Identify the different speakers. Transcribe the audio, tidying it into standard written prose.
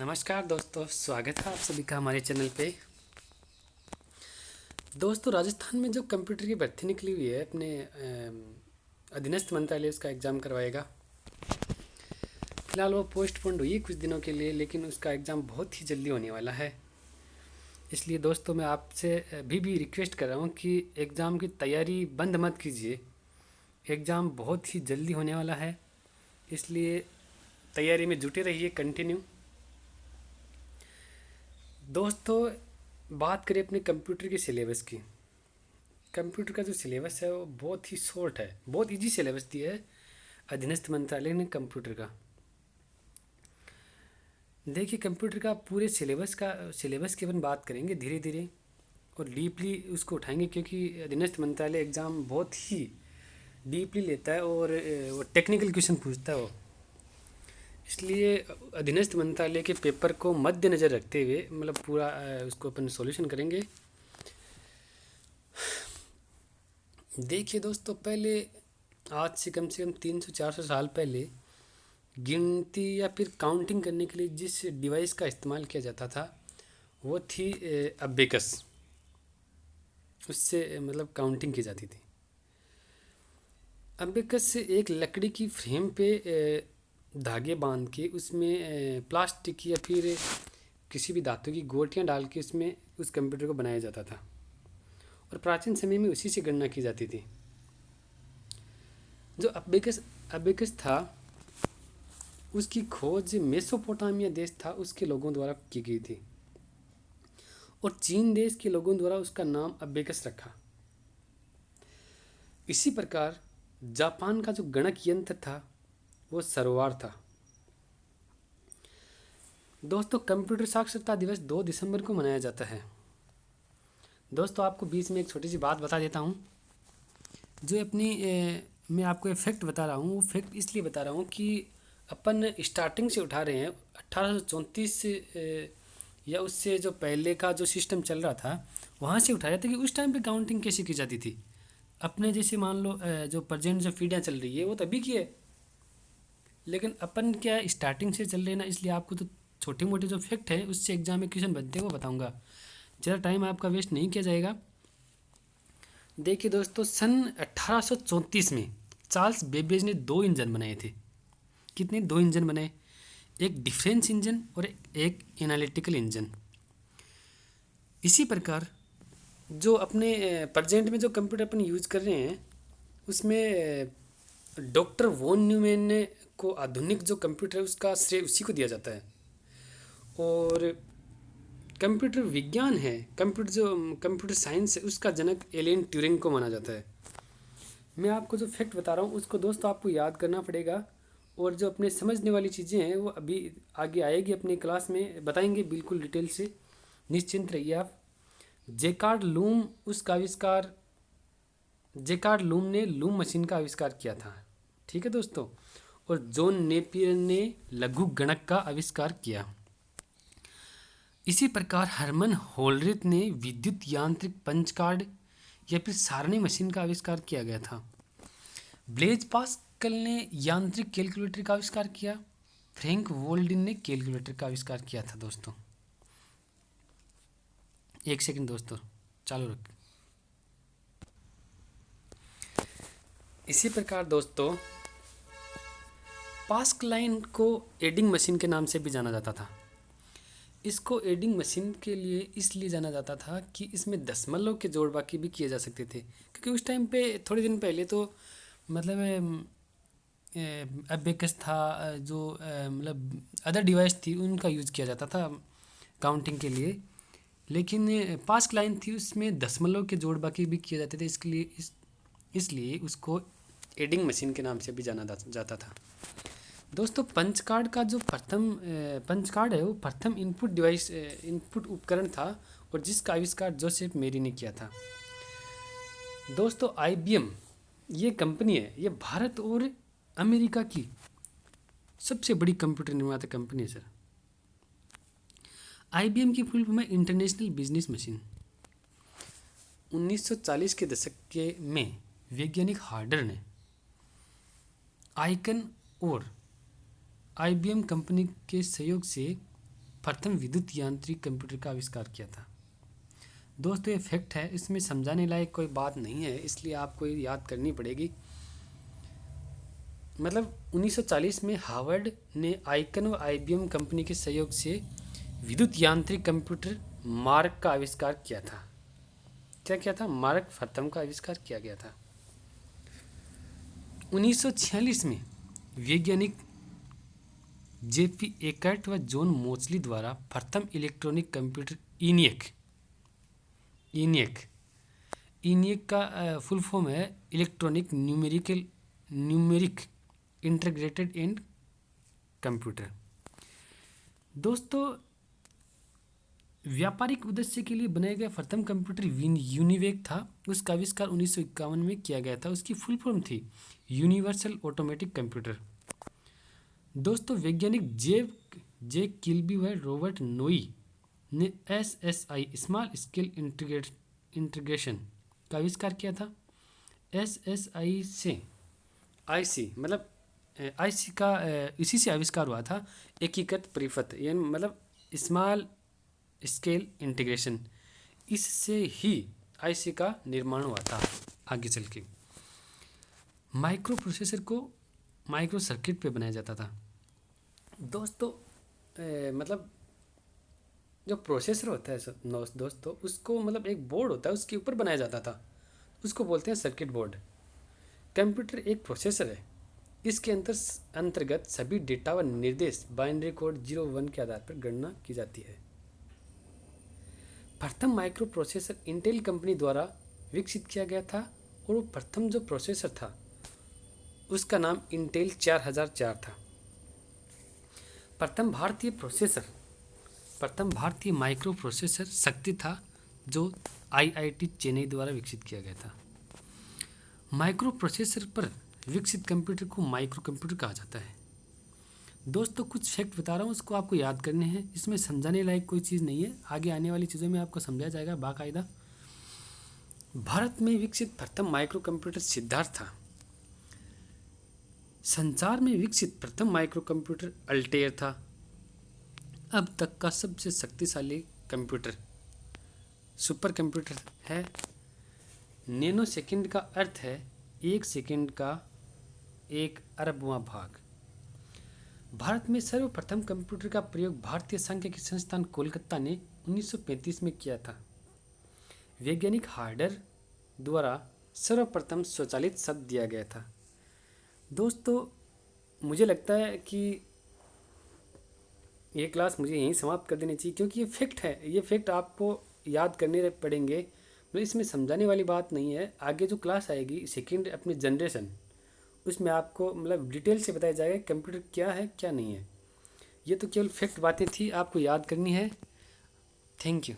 Speaker 1: नमस्कार दोस्तों, स्वागत है आप सभी का हमारे चैनल पे। दोस्तों, राजस्थान में जो कंप्यूटर की भर्ती निकली हुई है, अपने अधीनस्थ मंत्रालय उसका एग्ज़ाम करवाएगा। फिलहाल वो पोस्टपोन्ड हुई कुछ दिनों के लिए, लेकिन उसका एग्ज़ाम बहुत ही जल्दी होने वाला है। इसलिए दोस्तों, मैं आपसे भी रिक्वेस्ट कर रहा हूँ कि एग्ज़ाम की तैयारी बंद मत कीजिए। एग्ज़ाम बहुत ही जल्दी होने वाला है, इसलिए तैयारी में जुटे रहिए कंटिन्यू। दोस्तों, बात करें अपने कंप्यूटर के सिलेबस की। कंप्यूटर का जो सिलेबस है वो बहुत ही शॉर्ट है, बहुत इजी सिलेबस दिया है अधीनस्थ मंत्रालय ने कंप्यूटर का। देखिए, कंप्यूटर का पूरे सिलेबस की अपन बात करेंगे धीरे धीरे और डीपली उसको उठाएंगे, क्योंकि अधीनस्थ मंत्रालय एग्ज़ाम बहुत ही डीपली लेता है और वो टेक्निकल क्वेश्चन पूछता है वो। इसलिए अधीनस्थ मंत्रालय के पेपर को मद्देनज़र रखते हुए मतलब पूरा उसको अपन सॉल्यूशन करेंगे। देखिए दोस्तों, पहले आज से कम 300-400 साल पहले गिनती या फिर काउंटिंग करने के लिए जिस डिवाइस का इस्तेमाल किया जाता था वो थी अबेकस। उससे मतलब काउंटिंग की जाती थी। अबेकस से एक लकड़ी की फ्रेम पे धागे बांध के उसमें प्लास्टिक या फिर किसी भी धातु की गोटियां डाल के उसमें उस कंप्यूटर को बनाया जाता था और प्राचीन समय में उसी से गणना की जाती थी। जो अबेकस था उसकी खोज मेसोपोटामिया देश था उसके लोगों द्वारा की गई थी और चीन देश के लोगों द्वारा उसका नाम अबेकस रखा। इसी प्रकार जापान का जो गणक यंत्र था वो सरवार था। दोस्तों, कंप्यूटर साक्षरता दिवस 2 दिसंबर को मनाया जाता है। दोस्तों, आपको बीच में एक छोटी सी बात बता देता हूँ। जो मैं आपको एक फैक्ट बता रहा हूँ, वो फैक्ट इसलिए बता रहा हूँ कि अपन स्टार्टिंग से उठा रहे हैं 1834 या उससे जो पहले का जो सिस्टम चल रहा था वहाँ से उठाया था कि उस टाइम पे काउंटिंग कैसे की जाती थी। अपने जैसे मान लो जो प्रेजेंट जो पीढ़ियाँ चल रही है वो तभी की है, लेकिन अपन क्या स्टार्टिंग से चल रहे हैं ना, इसलिए आपको तो छोटे मोटे जो फैक्ट है उससे एग्जाम में क्वेश्चन बनते हैं वो बताऊँगा। ज़्यादा टाइम आपका वेस्ट नहीं किया जाएगा। देखिए दोस्तों, सन 1834 में चार्ल्स बेबेज ने 2 इंजन बनाए थे। कितने? 2 इंजन बनाए, एक डिफरेंस इंजन और एक एनालिटिकल इंजन। इसी प्रकार जो अपने प्रेजेंट में जो कंप्यूटर अपन यूज़ कर रहे हैं उसमें डॉक्टर वॉन न्यूमैन ने को आधुनिक जो कंप्यूटर है उसका श्रेय उसी को दिया जाता है। और कंप्यूटर विज्ञान है, कंप्यूटर साइंस है, उसका जनक एलन ट्यूरिंग को माना जाता है। मैं आपको जो फैक्ट बता रहा हूँ उसको दोस्तों आपको याद करना पड़ेगा, और जो अपने समझने वाली चीज़ें हैं वो अभी आगे आएगी अपनी क्लास में बताएंगे बिल्कुल डिटेल से, निश्चिंत रहिए आप। जेकार्ड लूम ने लूम मशीन का आविष्कार किया था, ठीक है दोस्तों। और जॉन नेपियर ने लघु गणक का आविष्कार किया। इसी प्रकार हरमन होलरिथ ने विद्युत यांत्रिक पंच कार्ड या फिर सारणी मशीन का आविष्कार किया गया था। ब्लेज पास्कल ने यांत्रिक कैलकुलेटर का आविष्कार किया। फ्रैंक वोल्डिन ने कैलकुलेटर का आविष्कार किया था दोस्तों। एक सेकंड दोस्तों, चालू रख। इसी प्रकार दोस्तों पास्क लाइन को एडिंग मशीन के नाम से भी जाना जाता था। इसको एडिंग मशीन के लिए इसलिए जाना जाता था कि इसमें दशमलव के जोड़ बाकी भी किए जा सकते थे, क्योंकि उस टाइम पे थोड़े दिन पहले तो मतलब अबेकस था, जो मतलब अदर डिवाइस थी उनका यूज़ किया जाता था काउंटिंग के लिए, लेकिन पास्क लाइन थी उसमें दशमलव के जोड़ बाकी भी किए जाते थे, इसलिए उसको एडिंग मशीन के नाम से भी जाना जाता था। दोस्तों, पंच कार्ड का जो पंच कार्ड है वो प्रथम इनपुट उपकरण था और जिसका आविष्कार जोसेफ मेरी ने किया था। दोस्तों, IBM ये कंपनी है, ये भारत और अमेरिका की सबसे बड़ी कंप्यूटर निर्माता कंपनी है सर। IBM की फुल फॉर्म है इंटरनेशनल बिजनेस मशीन। 1940 के दशक के में वैज्ञानिक हार्डर ने आइकन और IBM कंपनी के सहयोग से प्रथम विद्युत यांत्रिक कंप्यूटर का आविष्कार किया था। दोस्तों ये फैक्ट है, इसमें समझाने लायक कोई बात नहीं है, इसलिए आपको ये याद करनी पड़ेगी। मतलब 1940 में हार्वर्ड ने आइकन और आईबीएम कंपनी के सहयोग से विद्युत यांत्रिक कंप्यूटर मार्क का आविष्कार किया था। क्या किया था? मार्क प्रथम का आविष्कार किया गया था। 1946 में वैज्ञानिक जेपी एकर्ट व जॉन मोचली द्वारा प्रथम इलेक्ट्रॉनिक कंप्यूटर ENIAC का फुल फॉर्म है electronic numeric integrated and computer. दोस्तों व्यापारिक उद्देश्य के लिए बनाया गया प्रथम कंप्यूटर यूनिवेक था। उसका आविष्कार 1951 में किया गया था। उसकी फुल फॉर्म थी यूनिवर्सल ऑटोमेटिक कंप्यूटर। दोस्तों वैज्ञानिक जे किल्बी व रॉबर्ट नोई ने SSI स्मॉल स्केल इंटीग्रेशन का आविष्कार किया था। SSI से IC मतलब IC का इसी से आविष्कार हुआ था, एकीकृत परिपथ, यानी मतलब स्मॉल स्केल इंटीग्रेशन। इससे ही IC का निर्माण हुआ था। आगे चल के माइक्रो प्रोसेसर को माइक्रो सर्किट पे बनाया जाता था। दोस्तों मतलब जो प्रोसेसर होता है दोस्तों, उसको मतलब एक बोर्ड होता है, उसके ऊपर बनाया जाता था, उसको बोलते हैं सर्किट बोर्ड। कंप्यूटर एक प्रोसेसर है, इसके अंतर्गत सभी डेटा व निर्देश बाइनरी कोड 0-1 के आधार पर गणना की जाती है। प्रथम माइक्रो प्रोसेसर इंटेल कंपनी द्वारा विकसित किया गया था और वो प्रथम जो प्रोसेसर था उसका नाम इंटेल 4004 था। प्रथम भारतीय माइक्रो प्रोसेसर शक्ति था जो IIT चेन्नई द्वारा विकसित किया गया था। माइक्रो प्रोसेसर पर विकसित कंप्यूटर को माइक्रो कंप्यूटर कहा जाता है। दोस्तों कुछ फैक्ट बता रहा हूँ, उसको आपको याद करने हैं, इसमें समझाने लायक कोई चीज़ नहीं है, आगे आने वाली चीज़ों में आपको समझाया जाएगा बाकायदा। भारत में विकसित प्रथम माइक्रो कंप्यूटर सिद्धार्थ था। संसार में विकसित प्रथम माइक्रो कंप्यूटर अल्टेयर था। अब तक का सबसे शक्तिशाली कंप्यूटर सुपर कंप्यूटर है। नैनो सेकंड का अर्थ है 1 सेकंड का 1 अरबवां भाग। भारत में सर्वप्रथम कंप्यूटर का प्रयोग भारतीय सांख्यिकी संस्थान कोलकाता ने 1935 में किया था। वैज्ञानिक हार्डर द्वारा सर्वप्रथम स्वचालित शब्द दिया गया था। दोस्तों मुझे लगता है कि ये क्लास मुझे यहीं समाप्त कर देनी चाहिए, क्योंकि ये फैक्ट है, ये फैक्ट आपको याद करने पड़ेंगे, मतलब इसमें समझाने वाली बात नहीं है। आगे जो क्लास आएगी सेकंड अपनी जनरेशन, उसमें आपको मतलब डिटेल से बताया जाएगा कंप्यूटर क्या है क्या नहीं है। ये तो केवल फैक्ट बातें थी, आपको याद करनी है। Thank you.